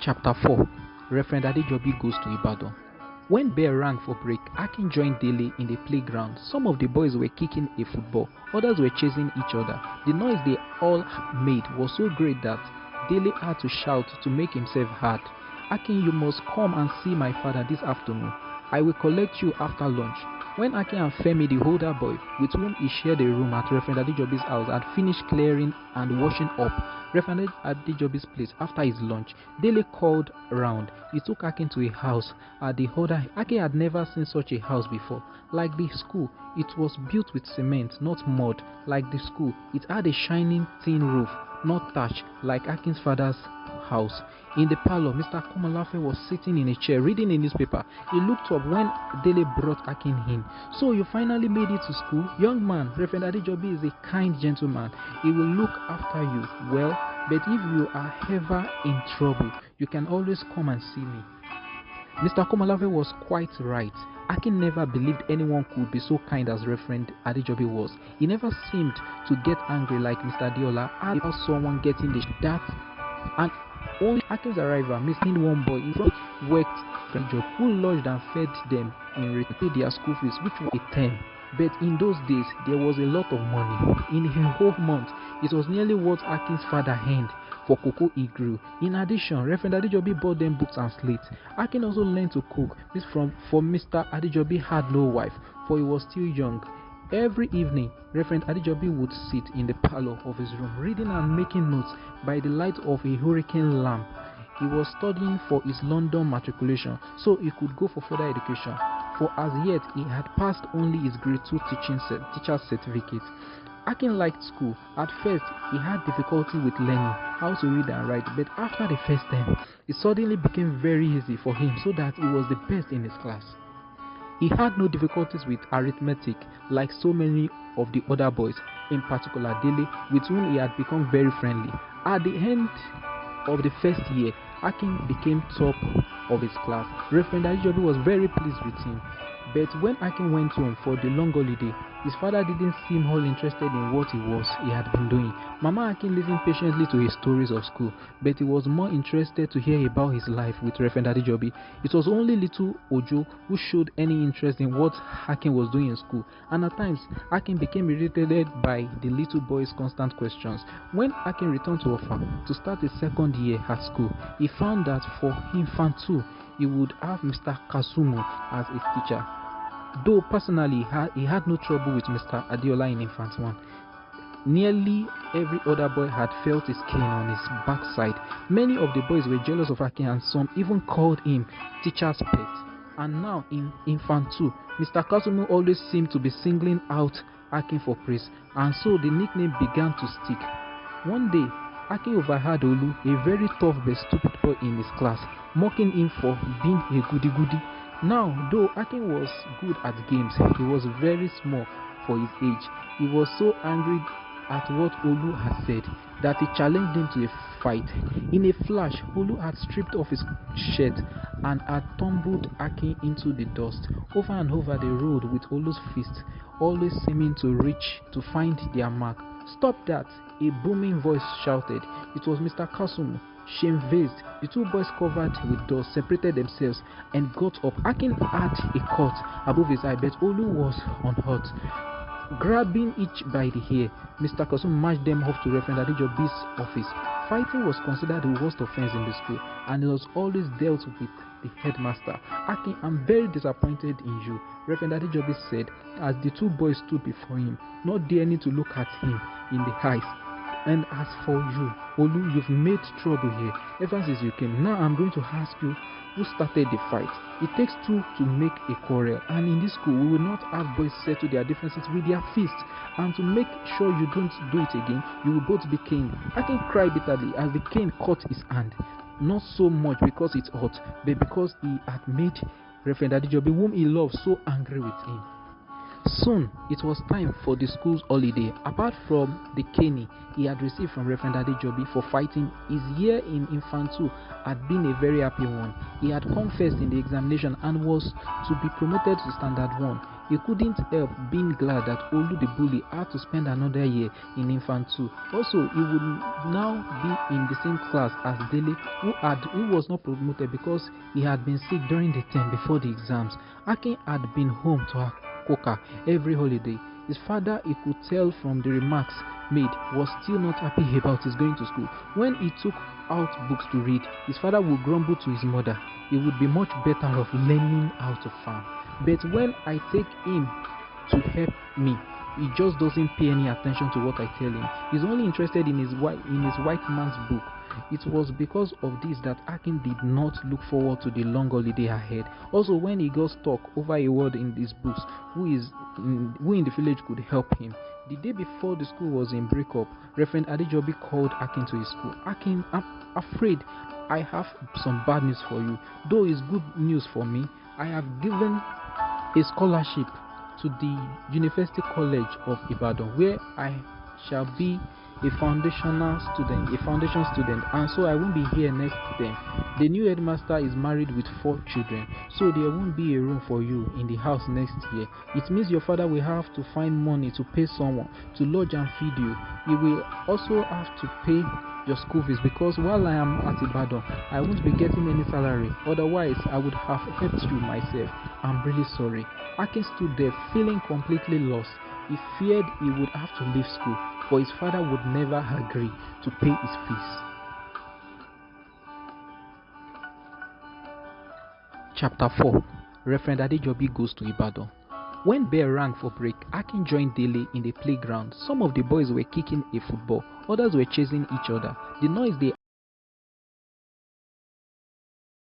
Chapter 4. Reverend Adejobi goes to Ibadan. When bell rang for break, Akin joined Dele in the playground. Some of the boys were kicking a football, others were chasing each other. The noise they all made was so great that Dele had to shout to make himself heard. Akin, you must come and see my father this afternoon. I will collect you after lunch. When Akin and Femi, the older boy, with whom he shared a room at Reverend Adejobi's house, had finished clearing and washing up Reverend Adejobi's place after his lunch, Dele called round. He took Akin to a house at the other. Akin had never seen such a house before. Like the school, it was built with cement, not mud. Like the school, it had a shining tin roof, not thatch, like Akin's father's house. In the parlor, Mr. Komolafe was sitting in a chair reading a newspaper. He looked up when Dele brought Akin in. So you finally made it to school? Young man, Reverend Adejobi is a kind gentleman. He will look after you well, but if you are ever in trouble, you can always come and see me. Mr. Komolafe was quite right. Akin never believed anyone could be so kind as Reverend Adejobi was. He never seemed to get angry like Mr. Diola about someone getting the that, and only Akin's arrival missing one boy in front worked for a job who lodged and fed them in return to pay their school fees, which was a term. But in those days, there was a lot of money. In a whole month, it was nearly what Akin's father earned for cocoa he grew. In addition, Reverend Adejobi bought them books and slates. Akin also learned to cook. For Mr. Adejobi had no wife, for he was still young. Every evening, Reverend Adejobi would sit in the parlor of his room, reading and making notes by the light of a hurricane lamp. He was studying for his London matriculation, so he could go for further education. For as yet, he had passed only his grade 2 teacher's certificate. Akin liked school. At first, he had difficulty with learning how to read and write, but after the first term, it suddenly became very easy for him, so that he was the best in his class. He had no difficulties with arithmetic like so many of the other boys, in particular Dele, with whom he had become very friendly. At the end of the first year, Akin became top of his class. Reverend Adejobi was very pleased with him. But when Akin went home for the long holiday, his father didn't seem all interested in what he had been doing. Mama Akin listened patiently to his stories of school, but he was more interested to hear about his life with Reverend Adejobi. It was only little Ojo who showed any interest in what Akin was doing in school, and at times Akin became irritated by the little boy's constant questions. When Akin returned to Ofa to start his second year at school, he found that for Infant 2, he would have Mr. Kasumu as his teacher. Though personally he had no trouble with Mr. Adiola in Infant 1. Nearly every other boy had felt his cane on his backside. Many of the boys were jealous of Akin, and some even called him teacher's pet. And now in Infant 2, Mr. Kasumu always seemed to be singling out Akin for praise, and so the nickname began to stick. One day, Akin overheard Olu, a very tough but stupid boy in his class, mocking him for being a goody-goody. Now, though Akin was good at games, he was very small for his age. He was so angry at what Olu had said that he challenged him to a fight. In a flash, Olu had stripped off his shirt and had tumbled Akin into the dust. Over and over they rolled with Olu's fists, always seeming to reach to find their mark. "Stop that!" a booming voice shouted. It was Mr. Kasumu. Shamefaced, the two boys covered with dust separated themselves and got up. Akin had a cut above his eye, but Olu was unhurt. Grabbing each by the hair, Mr. Kasumu marched them off to Reverend Adejobi's office. Fighting was considered the worst offense in the school, and it was always dealt with the headmaster. "Akin, I'm very disappointed in you," Reverend Adejobi said as the two boys stood before him, not daring to look at him in the eyes. "And as for you, Olu, you've made trouble here ever since you came. Now I'm going to ask you, who started the fight? It takes two to make a quarrel, and in this school we will not have boys settle their differences with their fists. And to make sure you don't do it again, you will both be caned." Akin cried bitterly as the cane caught his hand, not so much because it hurt, but because he had made Reverend Adejobi, whom he loved, so angry with him. Soon, it was time for the school's holiday. Apart from the caning he had received from Reverend Adejobi for fighting, his year in Infant 2 had been a very happy one. He had come first in the examination and was to be promoted to Standard 1. He couldn't help being glad that Olu the bully had to spend another year in Infant 2. Also, he would now be in the same class as Dele, who was not promoted because he had been sick during the term before the exams. Akin had been home to Akoka every holiday. His father, he could tell from the remarks made, was still not happy about his going to school. When he took out books to read, his father would grumble to his mother, he would be much better off learning how to farm. But when I take him to help me, he just doesn't pay any attention to what I tell him. He's only interested in his white man's book. It was because of this that Akin did not look forward to the long holiday ahead. Also, when he got stuck over a word in his books, who in the village could help him. The day before the school was in breakup, Reverend Adejobi called Akin to his school. Akin, I'm afraid I have some bad news for you. Though it's good news for me, I have given a scholarship to the University College of Ibadan, where I shall be a foundation student, and so I won't be here next term. The new headmaster is married with 4 children, so there won't be a room for you in the house next year. It means your father will have to find money to pay someone to lodge and feed you. He will also have to pay your school fees, because while I am at Ibadan, I won't be getting any salary. Otherwise, I would have helped you myself. I'm really sorry. Akin stood there feeling completely lost. He feared he would have to leave school, for his father would never agree to pay his fees. Chapter 4. Reverend Adejobi goes to Ibadan. When bell rang for break, Akin joined Dele in the playground. Some of the boys were kicking a football, others were chasing each other. The noise they